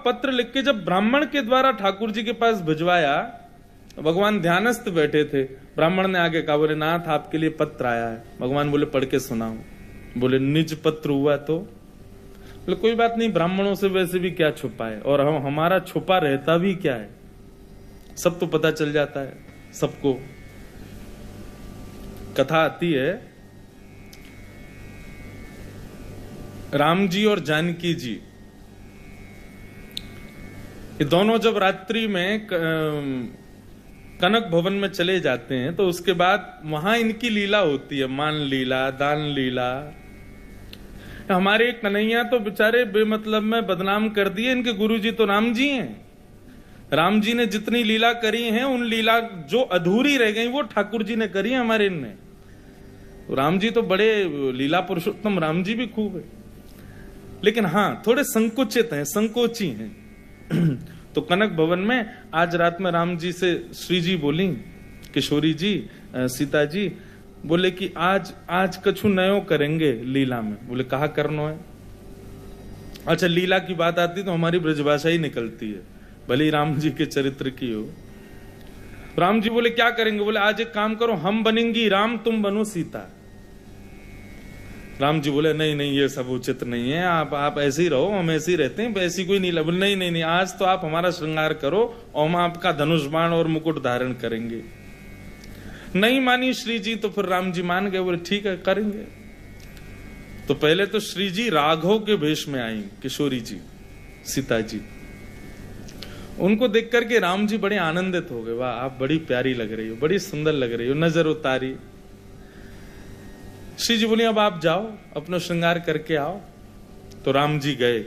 पत्र लिख के जब ब्राह्मण के द्वारा ठाकुर जी के पास भिजवाया, भगवान ध्यानस्थ बैठे थे, ब्राह्मण ने आगे कहा, बोले नाथ आपके लिए पत्र आया है। भगवान बोले पढ़ के सुनाओ। बोले निज पत्र हुआ तो? बोले कोई बात नहीं, ब्राह्मणों से वैसे भी क्या छुपा है, और हमारा छुपा रहता भी क्या है, सब तो पता चल जाता है सबको। कथा आती है, राम जी और जानकी जी ये दोनों जब रात्रि में कनक भवन में चले जाते हैं तो उसके बाद वहां इनकी लीला होती है, मान लीला, दान लीला। हमारे कन्हैया तो बेचारे बेमतलब में बदनाम कर दिए, इनके गुरुजी तो राम जी हैं। राम जी ने जितनी लीला करी है, उन लीला जो अधूरी रह गई वो ठाकुर जी ने करी है हमारे इनने। राम जी तो बड़े लीला पुरुषोत्तम, राम जी भी खूब है, लेकिन हाँ थोड़े संकुचित हैं, संकोची हैं। तो कनक भवन में आज रात में राम जी से श्री जी बोली, किशोरी जी, सीता जी, बोले कि आज कछु नयो करेंगे लीला में। बोले कहा करनो है? अच्छा, लीला की बात आती तो हमारी ब्रजभाषा ही निकलती है, भले राम जी के चरित्र की हो। राम जी बोले क्या करेंगे? बोले आज एक काम करो, हम बनेंगी राम, तुम बनो सीता। राम जी बोले नहीं नहीं, ये सब उचित नहीं है, आप ऐसे ही रहो, हम ऐसे ही रहते हैं, ऐसी कोई लीला। बोले नहीं नहीं नहीं, आज तो आप हमारा श्रृंगार करो और हम आपका धनुष बाण और मुकुट धारण करेंगे। नहीं मानी श्री जी, तो फिर राम जी मान गए, बोले ठीक है करेंगे। तो पहले तो श्री जी राघव के वेश में आई, किशोरी जी, सीता जी। उनको देख करके राम जी बड़े आनंदित हो गए, वाह आप बड़ी प्यारी लग रही हो, बड़ी सुंदर लग रही हो, नजर उतारी। श्री जी बोले अब आप जाओ, अपना श्रृंगार करके आओ। तो राम जी गए,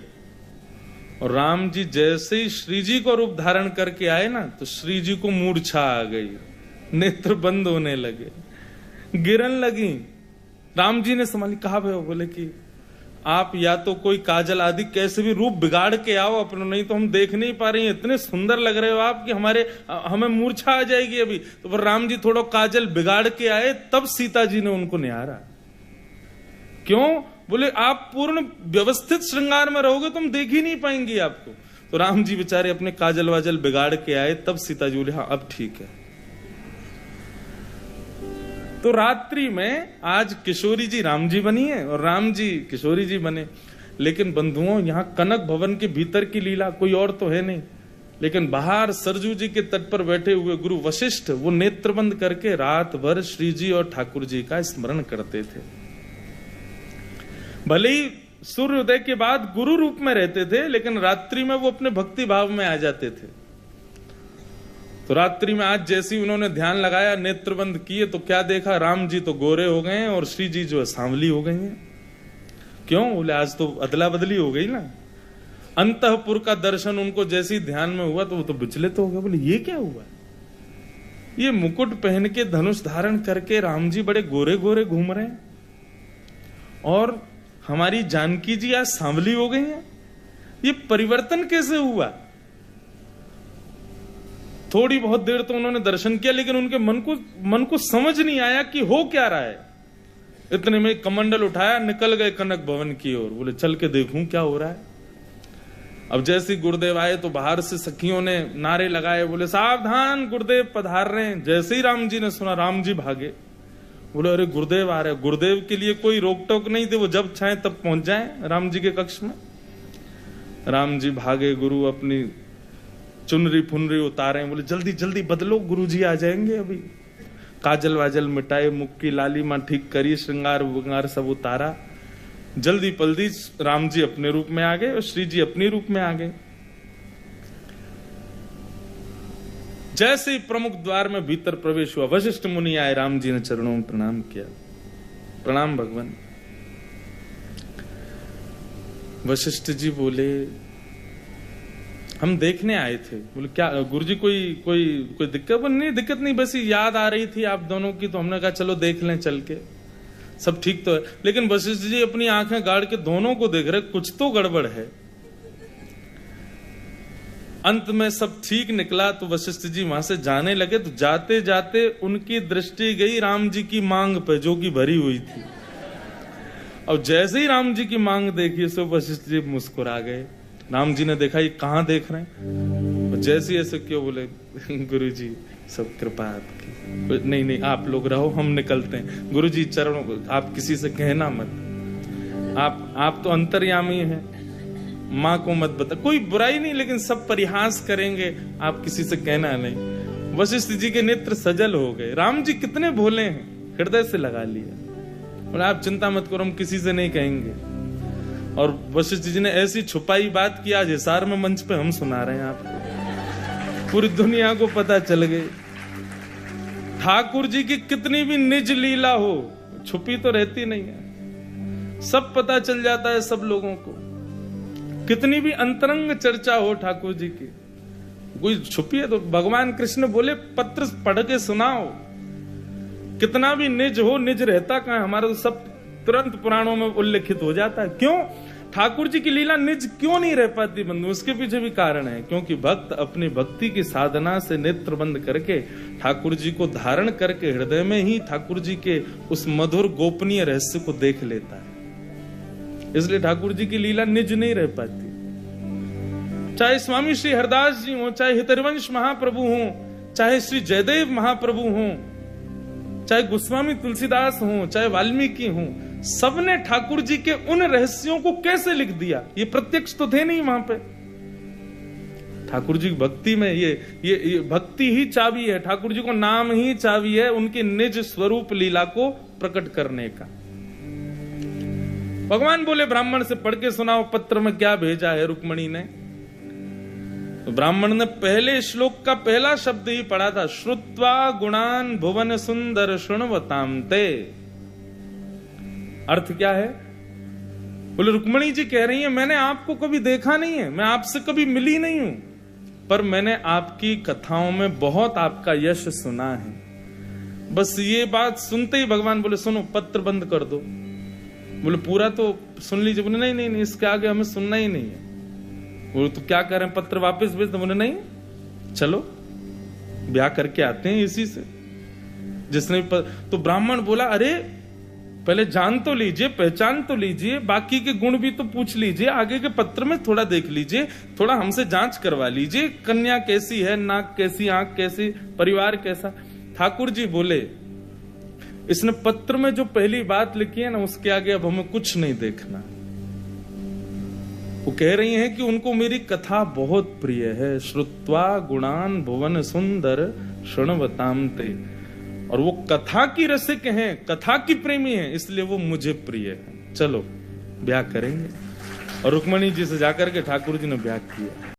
और राम जी जैसे ही श्री जी को रूप धारण करके आए ना, तो श्री जी को मूर्छा आ गई, नेत्र बंद होने लगे, गिरन लगी। राम जी ने संभाली, कहा भाई? बोले कि आप या तो कोई काजल आदि कैसे भी रूप बिगाड़ के आओ अपना, नहीं तो हम देख नहीं पा रही हैं, इतने सुंदर लग रहे हो आप कि हमें मूर्छा आ जाएगी अभी। तो फिर राम जी थोड़ा काजल बिगाड़ के आए, तब सीता जी ने उनको निहारा। क्यों? बोले आप पूर्ण व्यवस्थित श्रृंगार में रहोगे तो हम देख ही नहीं पाएंगे आपको। तो राम जी बेचारे अपने काजल वाजल बिगाड़ के आए, तब सीता जी बोले हाँ अब ठीक है। तो रात्रि में आज किशोरी जी राम जी बनी है और राम जी किशोरी जी बने। लेकिन बंधुओं, यहां कनक भवन के भीतर की लीला कोई और तो है नहीं, लेकिन बाहर सरजू जी के तट पर बैठे हुए गुरु वशिष्ठ वो नेत्र बंद करके रात भर श्री जी और ठाकुर जी का स्मरण करते थे। भले ही सूर्योदय के बाद गुरु रूप में रहते थे, लेकिन रात्रि में वो अपने भक्ति भाव में आ जाते थे। तो रात्रि में आज जैसे उन्होंने ध्यान लगाया, नेत्र बंद किए, तो क्या देखा? राम जी तो गोरे हो गए हैं और श्री जी जो है सांवली हो गई हैं। क्यों? बोले आज तो अदला बदली हो गई ना। अंतःपुर का दर्शन उनको जैसे ही ध्यान में हुआ तो वो तो विचलित हो गए। बोले ये क्या हुआ? ये मुकुट पहन के धनुष धारण करके राम जी बड़े गोरे गोरे घूम रहे हैं और हमारी जानकी जी आज सांवली हो गई हैं। ये परिवर्तन कैसे हुआ? थोड़ी बहुत देर तो उन्होंने दर्शन किया, लेकिन उनके मन को समझ नहीं आया कि हो क्या रहा है। इतने में कमंडल उठाया, निकल गए कनक भवन की ओर। बोले चल के देखूं क्या हो रहा है। अब जैसे गुरुदेव आए तो बाहर से सखियों ने नारे लगाए, बोले सावधान गुरुदेव पधार रहे हैं। जैसे ही राम जी ने सुना, राम जी भागे। बोले अरे गुरुदेव आ रहे। गुरुदेव के लिए कोई रोक टोक नहीं थी, वो जब चाहे तब पहुंच जाए राम जी के कक्ष में। राम जी भागे, गुरु अपनी चुनरी फुनरी उतारे, बोले जल्दी जल्दी बदलो, गुरुजी आ जाएंगे अभी। काजल वाजल मिटाए, मुख की लाली मां ठीक करी, श्रृंगार वंगार सब उतारा। जल्दी पल्दी राम जी अपने रूप में आ गए और श्री जी अपने रूप में आ गए। जैसे ही प्रमुख द्वार में भीतर प्रवेश हुआ, वशिष्ठ मुनि आए, राम जी ने चरणों में प्रणाम किया। प्रणाम भगवान। वशिष्ठ जी बोले हम देखने आए थे। बोले क्या गुरुजी कोई दिक्कत? नहीं दिक्कत नहीं, बस याद आ रही थी आप दोनों की, तो हमने कहा चलो देख लें चल के, सब ठीक तो है। लेकिन वशिष्ठ जी अपनी आंखें गाड़ के दोनों को देख रहे, कुछ तो गड़बड़ है। अंत में सब ठीक निकला तो वशिष्ठ जी वहां से जाने लगे, तो जाते जाते उनकी दृष्टि गई राम जी की मांग पे, जो कि भरी हुई थी। और जैसे ही राम जी की मांग देखी, सो वशिष्ठ जी मुस्कुरा गए। राम जी ने देखा ये कहाँ देख रहे हैं, जैसे ऐसे क्यों बोले गुरु जी सब कृपा आपकी, नहीं नहीं आप लोग रहो हम निकलते हैं। गुरु जी चरणों, आप किसी से कहना मत, आप तो अंतर्यामी हैं, माँ को मत बता, कोई बुराई नहीं, लेकिन सब परिहास करेंगे, आप किसी से कहना नहीं। वशिष्ठ जी के नेत्र सजल हो गए, राम जी कितने भोले हैं, हृदय से लगा लिया, और आप चिंता मत करो हम किसी से नहीं कहेंगे। और वशिष्ठ जी ने ऐसी छुपाई बात की, आज हिसार में मंच पे हम सुना रहे हैं आपको, पूरी दुनिया को पता चल गई। ठाकुर जी की कितनी भी निज लीला हो, छुपी तो रहती नहीं है, सब पता चल जाता है सब लोगों को। कितनी भी अंतरंग चर्चा हो ठाकुर जी की, कोई छुपी है तो भगवान कृष्ण बोले पत्र पढ़ के सुनाओ। कितना भी निज हो, निज रहता कहां, हमारा तो सब तुरंत पुराणों में उल्लेखित हो जाता है। क्यों ठाकुर जी की लीला निज क्यों नहीं रह पाती बंधु? उसके पीछे भी कारण है, क्योंकि भक्त अपनी भक्ति की साधना से नेत्र बंद करके ठाकुर जी को धारण करके हृदय में ही ठाकुर जी के उस मधुर गोपनीय रहस्य को देख लेता है। इसलिए ठाकुर जी की लीला निज नहीं रह पाती। चाहे स्वामी श्री हरदास जी हो, चाहे हितरवंश महाप्रभु हो, चाहे श्री जयदेव महाप्रभु हो, चाहे गोस्वामी तुलसीदास हो, चाहे वाल्मीकि हो, सबने ठाकुर जी के उन रहस्यों को कैसे लिख दिया? ये प्रत्यक्ष तो थे नहीं वहां पे। ठाकुर जी की भक्ति में ये भक्ति ही चाबी है, ठाकुर जी को नाम ही चाबी है उनके निज स्वरूप लीला को प्रकट करने का। भगवान बोले ब्राह्मण से पढ़ के सुनाओ पत्र में क्या भेजा है रुक्मणी ने। तो ब्राह्मण ने पहले श्लोक का पहला शब्द ही पढ़ा था, श्रुत्वा गुणान भुवन सुंदर शृण्वताम ते। अर्थ क्या है? बोले रुक्मणी जी कह रही है मैंने आपको कभी देखा नहीं है, मैं आपसे कभी मिली नहीं हूं, पर मैंने आपकी कथाओं में बहुत आपका यश सुना है। बस ये बात सुनते ही भगवान बोले सुनो पत्र बंद कर दो। बोले पूरा तो सुन लीजिए। बोले नहीं नहीं नहीं, इसके आगे हमें सुनना ही नहीं है। बोले तो क्या करें, पत्र वापस भेज दो? बोले नहीं, चलो ब्याह करके आते हैं इसी से जिसने तो ब्राह्मण बोला अरे पहले जान तो लीजिए, पहचान तो लीजिए, बाकी के गुण भी तो पूछ लीजिए, आगे के पत्र में थोड़ा देख लीजिए, थोड़ा हमसे जांच करवा लीजिए, कन्या कैसी है, नाक कैसी, आंख कैसी, परिवार कैसा। ठाकुर जी बोले इसने पत्र में जो पहली बात लिखी है ना उसके आगे अब हमें कुछ नहीं देखना। वो कह रही हैं कि उनको मेरी कथा बहुत प्रिय है, श्रुत्वा गुणान भुवन सुंदर शृण्वताम ते। और वो कथा की रसिक हैं, कथा की प्रेमी हैं, इसलिए वो मुझे प्रिय है। चलो ब्याह करेंगे। और रुक्मणी जी से जाकर के ठाकुर जी ने ब्याह किया।